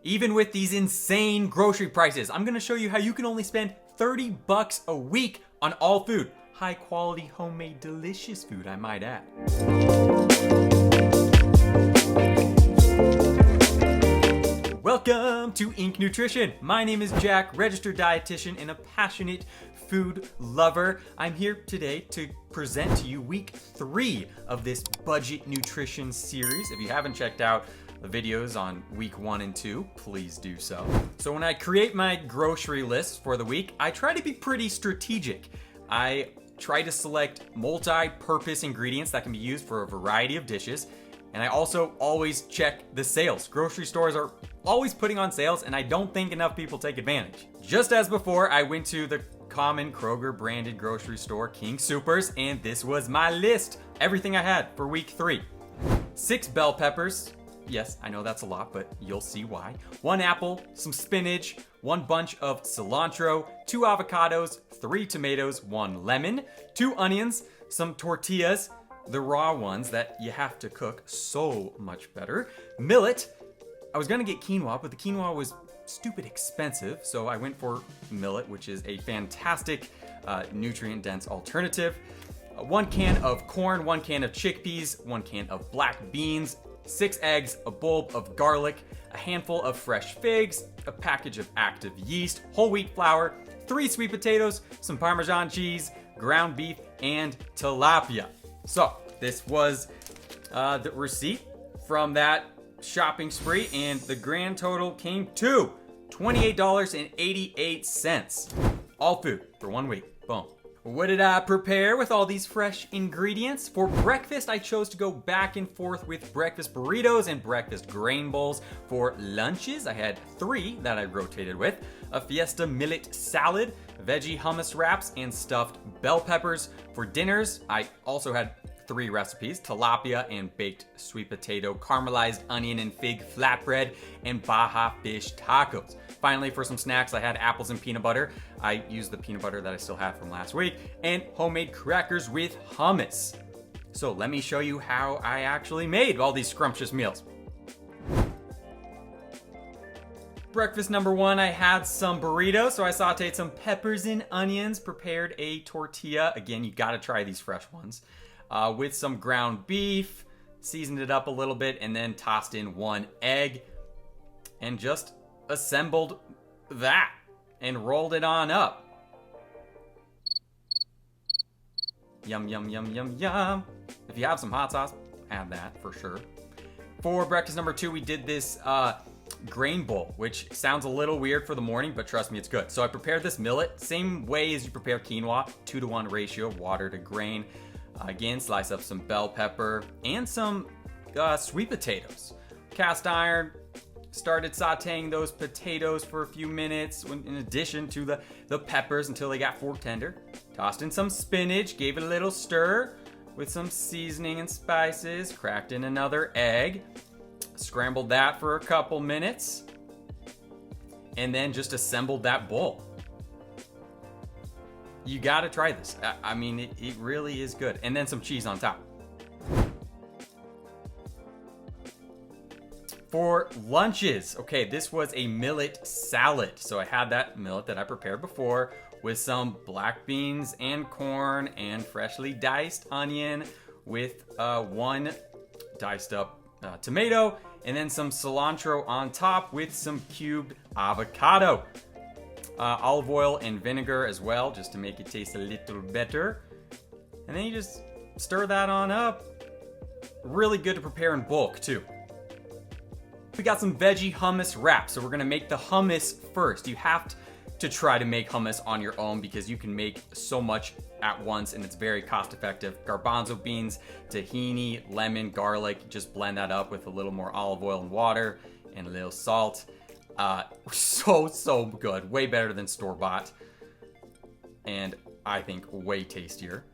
Even with these insane grocery prices, I'm gonna show you how you can only spend 30 bucks a week on all food. High quality, homemade, delicious food, I might add. Welcome to Inc. Nutrition. My name is Jack, registered dietitian and a passionate food lover. I'm here today to present to you week 3 of this budget nutrition series. If you haven't checked out the videos on week 1 and 2, please do so. So when I create my grocery list for the week, I try to be pretty strategic. I try to select multi-purpose ingredients that can be used for a variety of dishes. And I also always check the sales. Grocery stores are always putting on sales, and I don't think enough people take advantage. Just as before, I went to the common Kroger branded grocery store, King Soopers, and this was my list. Everything I had for week 3. 6 bell peppers. Yes, I know that's a lot, but you'll see why. 1 apple, some spinach, 1 bunch of cilantro, 2 avocados, 3 tomatoes, 1 lemon, 2 onions, some tortillas, the raw ones that you have to cook so much better. Millet. I was gonna get quinoa, but the quinoa was stupid expensive, so I went for millet, which is a fantastic nutrient-dense alternative. 1 can of corn, 1 can of chickpeas, 1 can of black beans, 6 eggs, a bulb of garlic, a handful of fresh figs, a package of active yeast, whole wheat flour, 3 sweet potatoes, some Parmesan cheese, ground beef, and tilapia. So this was the receipt from that shopping spree, and the grand total came to $28.88. All food for 1 week. Boom. What did I prepare with all these fresh ingredients? For breakfast, I chose to go back and forth with breakfast burritos and breakfast grain bowls. For lunches, I had 3 that I rotated with: a Fiesta millet salad, veggie hummus wraps, and stuffed bell peppers. For dinners, I also had 3 recipes: tilapia and baked sweet potato, caramelized onion and fig flatbread, and Baja fish tacos. Finally, for some snacks, I had apples and peanut butter. I used the peanut butter that I still had from last week, and homemade crackers with hummus. So let me show you how I actually made all these scrumptious meals. Breakfast number 1, I had some burritos. So I sauteed some peppers and onions, prepared a tortilla. Again, you gotta try these fresh ones. With some ground beef, seasoned it up a little bit, and then tossed in 1 egg, and just assembled that and rolled it on up. Yum, yum, yum, yum, yum. If you have some hot sauce, add that for sure. For breakfast number 2, we did this grain bowl, which sounds a little weird for the morning, but trust me, it's good. So I prepared this millet, same way as you prepare quinoa, 2-to-1 ratio, water to grain. Again, slice up some bell pepper and some sweet potatoes. Cast iron, started sauteing those potatoes for a few minutes in addition to the peppers until they got fork tender. Tossed in some spinach, gave it a little stir with some seasoning and spices, cracked in another egg, scrambled that for a couple minutes, and then just assembled that bowl. You gotta try this. I mean, it really is good. And then some cheese on top. For lunches, okay, this was a millet salad. So I had that millet that I prepared before with some black beans and corn and freshly diced onion with 1 diced up tomato, and then some cilantro on top with some cubed avocado. Olive oil and vinegar as well, just to make it taste a little better. And then you just stir that on up. Really good to prepare in bulk too. We got some veggie hummus wraps, so we're gonna make the hummus first. You have to try to make hummus on your own because you can make so much at once and it's very cost effective. Garbanzo beans, tahini, lemon, garlic, just blend that up with a little more olive oil and water and a little salt. So good. Way better than store-bought. And I think way tastier.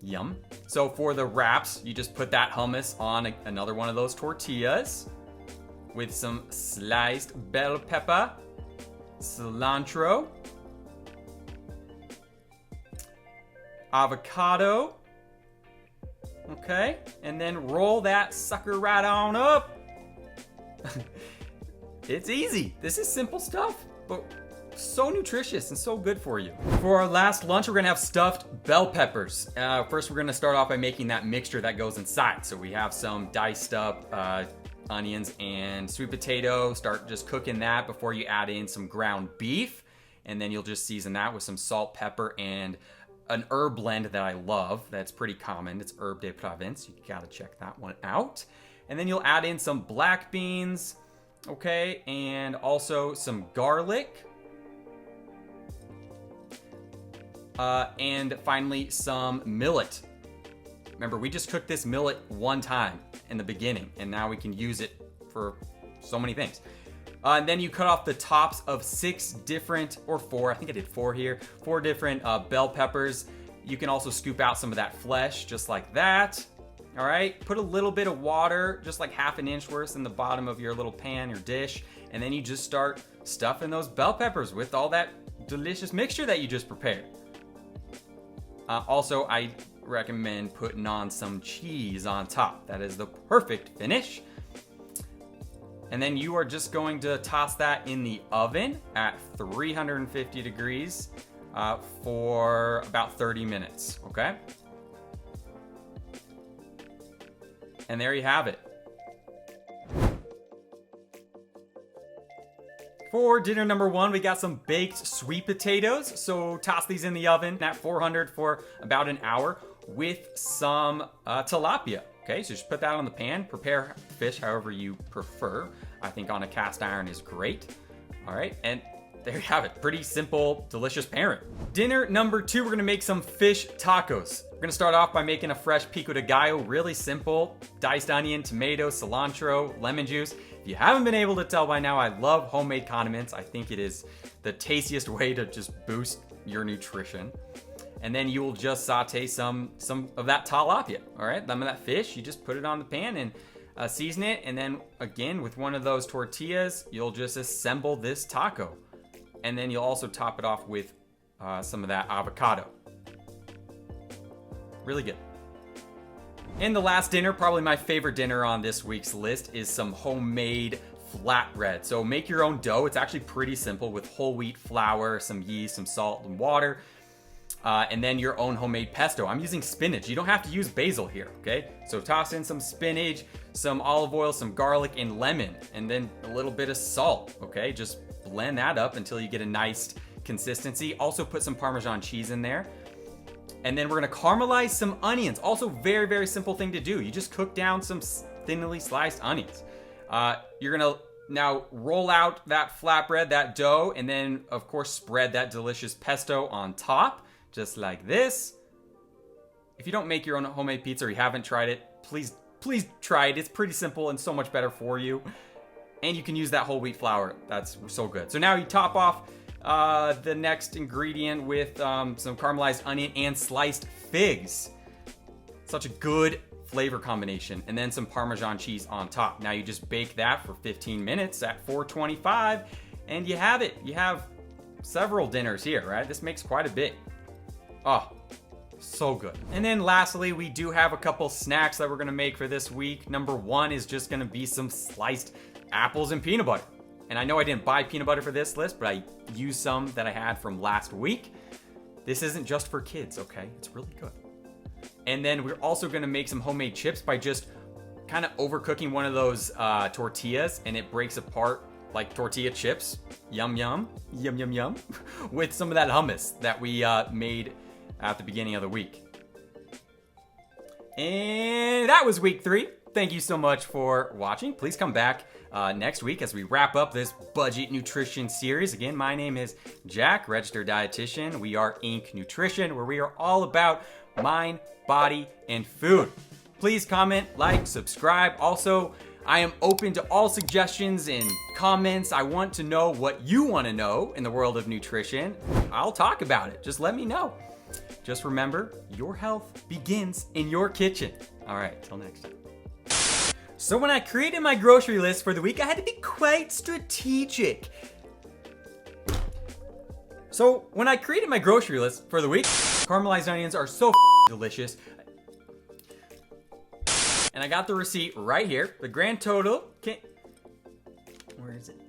Yum. So for the wraps, you just put that hummus on another one of those tortillas with some sliced bell pepper, cilantro, avocado. Okay, and then roll that sucker right on up. It's easy. This is simple stuff, but so nutritious and so good for you. For our last lunch, we're gonna have stuffed bell peppers. First, we're gonna start off by making that mixture that goes inside. So we have some diced up onions and sweet potato. Start just cooking that before you add in some ground beef. And then you'll just season that with some salt, pepper, and an herb blend that I love. That's pretty common. It's Herb de Provence. You gotta check that one out. And then you'll add in some black beans, okay, and also some garlic. And finally, some millet. Remember, we just cooked this millet one time in the beginning, and now we can use it for so many things. And then you cut off the tops of 6 different, or 4, I think I did 4 here, 4 different bell peppers. You can also scoop out some of that flesh, just like that. All right, put a little bit of water, just like ½ an inch worth in the bottom of your little pan or dish, and then you just start stuffing those bell peppers with all that delicious mixture that you just prepared. Also, I recommend putting on some cheese on top. That is the perfect finish. And then you are just going to toss that in the oven at 350 degrees for about 30 minutes, okay? And there you have it. For dinner number 1, we got some baked sweet potatoes. So toss these in the oven at 400 for about an hour with some tilapia. Okay, so just put that on the pan. Prepare fish however you prefer. I think on a cast iron is great. All right, and there you have it. Pretty simple, delicious pairing. Dinner number 2, we're gonna make some fish tacos. We're gonna start off by making a fresh pico de gallo, really simple. Diced onion, tomato, cilantro, lemon juice. If you haven't been able to tell by now, I love homemade condiments. I think it is the tastiest way to just boost your nutrition. And then you will just saute some of that tilapia, all right? Some of that fish, you just put it on the pan and season it. And then again, with one of those tortillas, you'll just assemble this taco. And then you'll also top it off with some of that avocado. Really good. And the last dinner, probably my favorite dinner on this week's list, is some homemade flatbread. So make your own dough. It's actually pretty simple with whole wheat flour, some yeast, some salt, and water. And then your own homemade pesto. I'm using spinach. You don't have to use basil here, okay? So toss in some spinach, some olive oil, some garlic, and lemon, and then a little bit of salt, okay? Just blend that up until you get a nice consistency. Also put some Parmesan cheese in there. And then we're gonna caramelize some onions. Also very, very simple thing to do. You just cook down some thinly sliced onions. You're gonna now roll out that flatbread, that dough, and then of course spread that delicious pesto on top, just like this. If you don't make your own homemade pizza or you haven't tried it, please try it. It's pretty simple and so much better for you. And you can use that whole wheat flour. That's so good. So now you top off the next ingredient with some caramelized onion and sliced figs. Such a good flavor combination. And then some Parmesan cheese on top. Now you just bake that for 15 minutes at 425 and you have it. You have several dinners here, right? This makes quite a bit. Oh, so good. And then lastly, we do have a couple snacks that we're gonna make for this week. Number 1 is just gonna be some sliced apples and peanut butter. And I know I didn't buy peanut butter for this list, but I used some that I had from last week. This isn't just for kids, okay? It's really good. And then we're also gonna make some homemade chips by just kind of overcooking one of those tortillas, and it breaks apart like tortilla chips. Yum, yum, yum, yum, yum. With some of that hummus that we made at the beginning of the week. And that was week 3. Thank you so much for watching. Please come back next week as we wrap up this budget nutrition series. Again, my name is Jack, Registered Dietitian. We are Inc. Nutrition, where we are all about mind, body, and food. Please comment, like, subscribe. Also, I am open to all suggestions and comments. I want to know what you want to know in the world of nutrition. I'll talk about it. Just let me know. Just remember, your health begins in your kitchen. All right, till next time. So when I created my grocery list for the week, I had to be quite strategic. Caramelized onions are so delicious. And I got the receipt right here. The grand total, where is it?